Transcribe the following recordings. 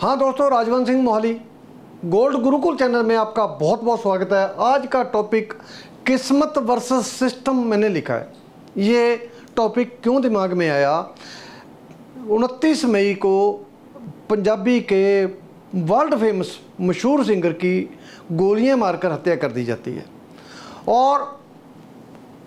हाँ दोस्तों, राजवंश सिंह मोहाली गोल्ड गुरुकुल चैनल में आपका बहुत बहुत स्वागत है। आज का टॉपिक किस्मत वर्सेस सिस्टम मैंने लिखा है। ये टॉपिक क्यों दिमाग में आया, 29 मई को पंजाबी के वर्ल्ड फेमस मशहूर सिंगर की गोलियां मारकर हत्या कर दी जाती है और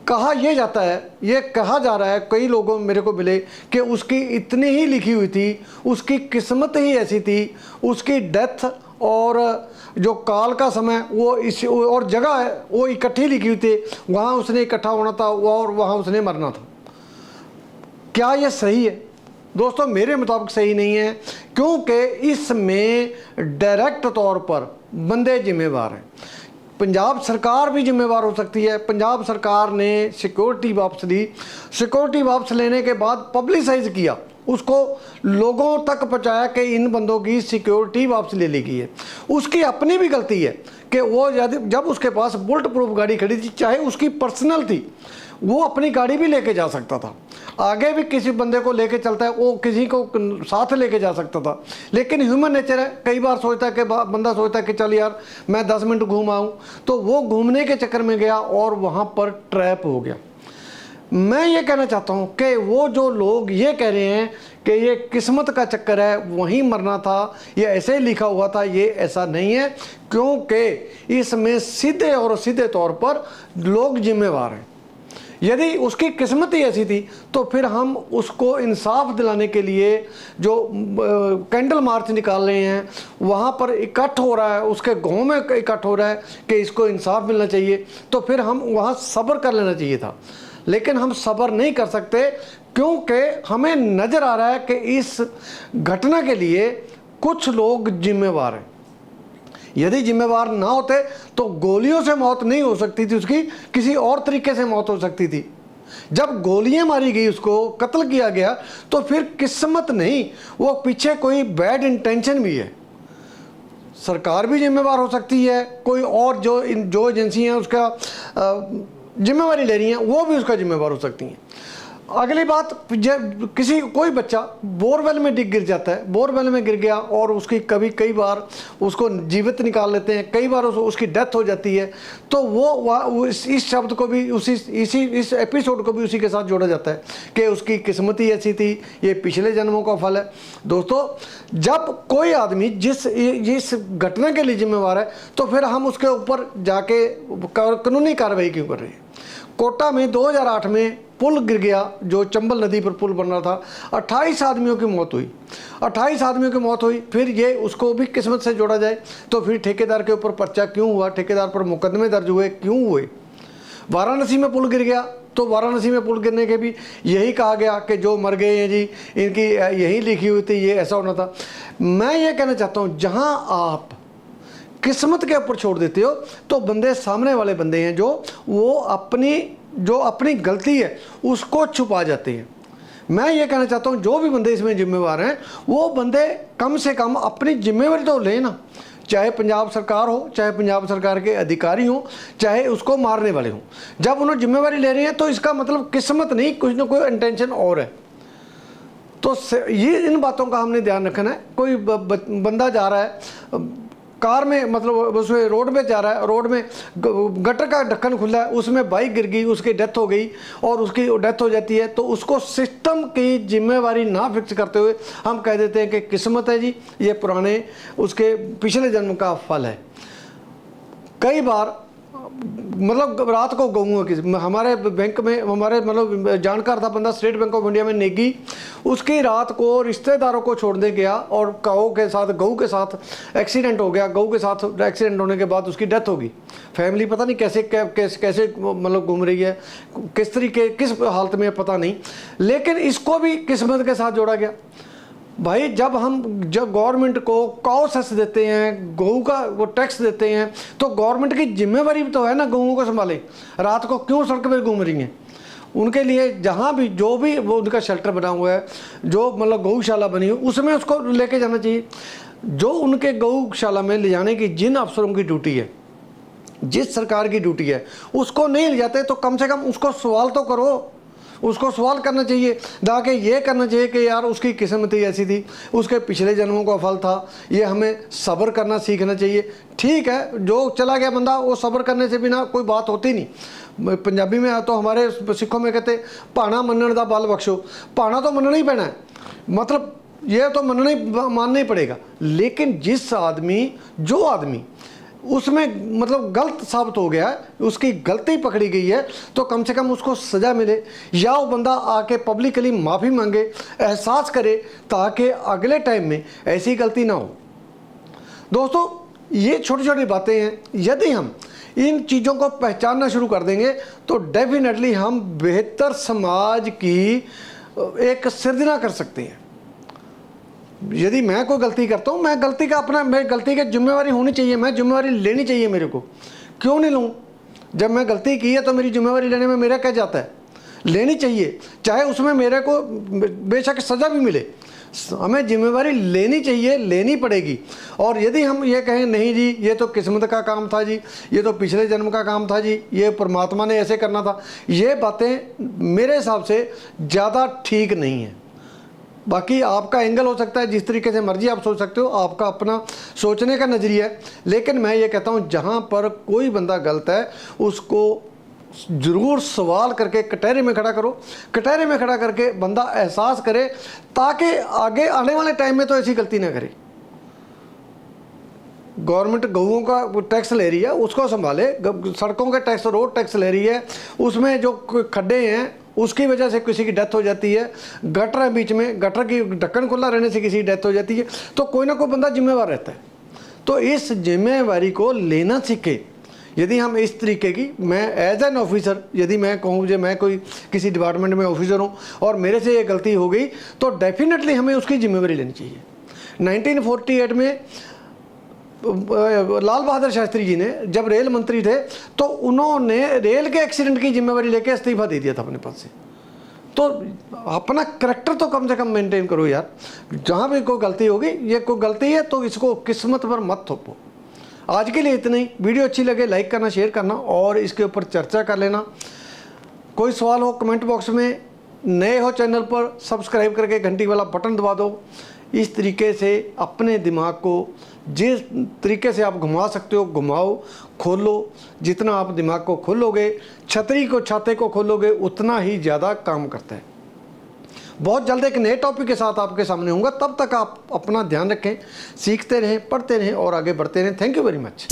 कहा यह जाता है, ये कहा जा रहा है, कई लोगों मेरे को मिले कि उसकी इतनी ही लिखी हुई थी, उसकी किस्मत ही ऐसी थी, उसकी डेथ और जो काल का समय वो इस और जगह है वो इकट्ठी लिखी हुई थी, वहाँ उसने इकट्ठा होना था और वहाँ उसने मरना था। क्या ये सही है? दोस्तों मेरे मुताबिक सही नहीं है, क्योंकि इसमें डायरेक्ट तौर पर बंदे जिम्मेवार हैं। पंजाब सरकार भी जिम्मेवार हो सकती है। पंजाब सरकार ने सिक्योरिटी वापस ली, सिक्योरिटी वापस लेने के बाद पब्लिसाइज किया, उसको लोगों तक पहुंचाया कि इन बंदों की सिक्योरिटी वापस ले ली गई है। उसकी अपनी भी गलती है कि वो जब उसके पास बुलेट प्रूफ गाड़ी खड़ी थी, चाहे उसकी पर्सनल थी, वो अपनी गाड़ी भी लेके जा सकता था। आगे भी किसी बंदे को लेके चलता है, वो किसी को साथ लेके जा सकता था। लेकिन ह्यूमन नेचर है, कई बार सोचता है कि बंदा सोचता है कि चल यार मैं 10 मिनट घूम आऊँ, तो वो घूमने के चक्कर में गया और वहाँ पर ट्रैप हो गया। मैं ये कहना चाहता हूँ कि वो जो लोग ये कह रहे हैं कि ये किस्मत का चक्कर है, वहीं मरना था, ये ऐसे ही लिखा हुआ था, ये ऐसा नहीं है, क्योंकि इसमें सीधे और सीधे तौर पर लोग जिम्मेवार हैं। यदि उसकी किस्मत ही ऐसी थी तो फिर हम उसको इंसाफ दिलाने के लिए जो कैंडल मार्च निकाल रहे हैं, वहाँ पर इकट्ठ हो रहा है, उसके गाँव में इकट्ठ हो रहा है कि इसको इंसाफ मिलना चाहिए, तो फिर हम वहाँ सब्र कर लेना चाहिए था। लेकिन हम सब्र नहीं कर सकते, क्योंकि हमें नज़र आ रहा है कि इस घटना के लिए कुछ लोग जिम्मेवार हैं। यदि जिम्मेवार ना होते तो गोलियों से मौत नहीं हो सकती थी, उसकी किसी और तरीके से मौत हो सकती थी। जब गोलियां मारी गई, उसको कत्ल किया गया, तो फिर किस्मत नहीं, वो पीछे कोई बैड इंटेंशन भी है। सरकार भी जिम्मेवार हो सकती है, कोई और जो एजेंसी हैं उसका जिम्मेवारी ले रही हैं, वो भी उसका जिम्मेवार हो सकती हैं। अगली बात, जब कोई बच्चा बोरवेल में गिर जाता है, बोरवेल में गिर गया और उसकी कई बार उसको जीवित निकाल लेते हैं, कई बार उसकी डेथ हो जाती है, तो वो इस शब्द को भी इस एपिसोड को भी उसी के साथ जोड़ा जाता है कि उसकी किस्मत ही ऐसी थी, ये पिछले जन्मों का फल है। दोस्तों, जब कोई आदमी जिस घटना के लिए जिम्मेवार है, तो फिर हम उसके ऊपर जाके कानूनी कार्रवाई क्यों कर रहे हैं? कोटा में 2008 में पुल गिर गया, जो चंबल नदी पर पुल बन रहा था, 28 आदमियों की मौत हुई, 28 आदमियों की मौत हुई। फिर ये उसको भी किस्मत से जोड़ा जाए तो फिर ठेकेदार के ऊपर पर्चा क्यों हुआ, ठेकेदार पर मुकदमे दर्ज हुए क्यों हुए? वाराणसी में पुल गिर गया, तो वाराणसी में पुल गिरने के भी यही कहा गया कि जो मर गए हैं जी, इनकी यही लिखी हुई थी, ये ऐसा होना था। मैं ये कहना चाहता हूँ, जहाँ आप किस्मत के ऊपर छोड़ देते हो, तो बंदे सामने वाले बंदे हैं जो अपनी गलती है उसको छुपा जाते हैं। मैं ये कहना चाहता हूँ, जो भी बंदे इसमें जिम्मेवार हैं, वो बंदे कम से कम अपनी जिम्मेवारी तो लें ना। चाहे पंजाब सरकार हो, चाहे पंजाब सरकार के अधिकारी हों, चाहे उसको मारने वाले हों, जब उन्होंने जिम्मेवारी ले रहे हैं तो इसका मतलब किस्मत नहीं, कुछ ना कोई इंटेंशन और है। तो ये इन बातों का हमने ध्यान रखना है। कोई बंदा जा रहा है कार में, मतलब उसमें रोड में जा रहा है, रोड में गटर का ढक्कन खुला है, उसमें बाइक गिर गई, उसकी डेथ हो गई और उसकी डेथ हो जाती है, तो उसको सिस्टम की जिम्मेवारी ना फिक्स करते हुए हम कह देते हैं कि किस्मत है जी, ये पुराने उसके पिछले जन्म का फल है। कई बार मतलब रात को गऊ हमारे बैंक में, हमारे मतलब जानकार था बंदा, स्टेट बैंक ऑफ इंडिया में नेगी, उसकी रात को रिश्तेदारों को छोड़ने गया और गऊ के साथ एक्सीडेंट हो गया। गऊ के साथ एक्सीडेंट होने के बाद उसकी डेथ होगी। फैमिली पता नहीं कैसे मतलब घूम रही है, किस तरीके किस हालत में पता नहीं, लेकिन इसको भी किस्मत के साथ जोड़ा गया। भाई, जब गवर्नमेंट को काउ सेस देते हैं, गऊ का वो टैक्स देते हैं, तो गवर्नमेंट की जिम्मेवारी भी तो है ना, गऊओं को संभाले। रात को क्यों सड़क पर घूम रही हैं? उनके लिए जहाँ भी जो भी वो उनका शेल्टर बना हुआ है, जो मतलब गौशाला बनी हुई, उसमें उसको लेके जाना चाहिए। जो उनके गौशाला में ले जाने की जिन अफसरों की ड्यूटी है, जिस सरकार की ड्यूटी है, उसको नहीं ले जाते तो कम से कम उसको सवाल तो करो उसको सवाल करना चाहिए, ना कि ये करना चाहिए कि यार उसकी किस्मत ही ऐसी थी, उसके पिछले जन्मों का फल था। ये हमें सब्र करना सीखना चाहिए। ठीक है, जो चला गया बंदा वो सब्र करने से बिना कोई बात होती नहीं। पंजाबी में तो हमारे सिखों में कहते भाना मनण दा बल बख्शो। भाना तो मनना ही पैना है, मतलब ये तो मानना ही पड़ेगा। लेकिन जिस आदमी जो आदमी उसमें मतलब गलत साबित हो गया है, उसकी गलती पकड़ी गई है, तो कम से कम उसको सज़ा मिले, या वो बंदा आके पब्लिकली माफ़ी मांगे, एहसास करे, ताकि अगले टाइम में ऐसी गलती ना हो। दोस्तों, ये छोटी छोटी बातें हैं, यदि हम इन चीज़ों को पहचानना शुरू कर देंगे तो डेफिनेटली हम बेहतर समाज की एक सृजना कर सकते हैं। यदि मैं कोई गलती करता हूँ, मैं गलती का अपना, मेरी गलती की जिम्मेवारी होनी चाहिए, मैं जिम्मेवारी लेनी चाहिए मेरे को। क्यों नहीं लूँ? जब मैं गलती की है तो मेरी जिम्मेवारी लेने में मेरा क्या जाता है? लेनी चाहिए, चाहे उसमें मेरे को बेशक सज़ा भी मिले, हमें जिम्मेवारी लेनी चाहिए, लेनी पड़ेगी। और यदि हम ये कहें नहीं जी ये तो किस्मत का काम था जी, ये तो पिछले जन्म का काम था जी, ये परमात्मा ने ऐसे करना था, ये बातें मेरे हिसाब से ज़्यादा ठीक नहीं है। बाकी आपका एंगल हो सकता है, जिस तरीके से मर्जी आप सोच सकते हो, आपका अपना सोचने का नज़रिया है। लेकिन मैं ये कहता हूँ जहाँ पर कोई बंदा गलत है उसको ज़रूर सवाल करके कटहरे में खड़ा करो, कटहरे में खड़ा करके बंदा एहसास करे, ताकि आगे आने वाले टाइम में तो ऐसी गलती ना करे। गवर्नमेंट गऊओं का टैक्स ले रही है, उसको संभाले। सड़कों के टैक्स, रोड टैक्स ले रही है, उसमें जो खड्डे हैं उसकी वजह से किसी की डेथ हो जाती है, गटर है बीच में, गटर की ढक्कन खुला रहने से किसी की डेथ हो जाती है, तो कोई ना कोई बंदा जिम्मेवार रहता है। तो इस जिम्मेवारी को लेना सीखे। यदि हम इस तरीके की, मैं एज एन ऑफिसर यदि मैं कहूँ जो मैं कोई किसी डिपार्टमेंट में ऑफिसर हूँ और मेरे से ये गलती हो गई, तो डेफिनेटली हमें उसकी जिम्मेवारी लेनी चाहिए। 1948 में लाल बहादुर शास्त्री जी ने जब रेल मंत्री थे तो उन्होंने रेल के एक्सीडेंट की जिम्मेवारी लेके इस्तीफा दे दिया था अपने पद से। तो अपना करैक्टर तो कम से कम मेंटेन करो यार। जहाँ भी कोई गलती होगी, ये कोई गलती है तो इसको किस्मत पर मत थोपो। आज के लिए इतना ही। वीडियो अच्छी लगे लाइक करना, शेयर करना और इसके ऊपर चर्चा कर लेना। कोई सवाल हो कमेंट बॉक्स में, नए हो चैनल पर सब्सक्राइब करके घंटी वाला बटन दबा दो। इस तरीके से अपने दिमाग को जिस तरीके से आप घुमा सकते हो घुमाओ, खोलो। जितना आप दिमाग को खोलोगे, छतरी को, छाते को खोलोगे, उतना ही ज़्यादा काम करता है। बहुत जल्द एक नए टॉपिक के साथ आपके सामने होऊंगा। तब तक आप अपना ध्यान रखें, सीखते रहें, पढ़ते रहें और आगे बढ़ते रहें। Thank you very much.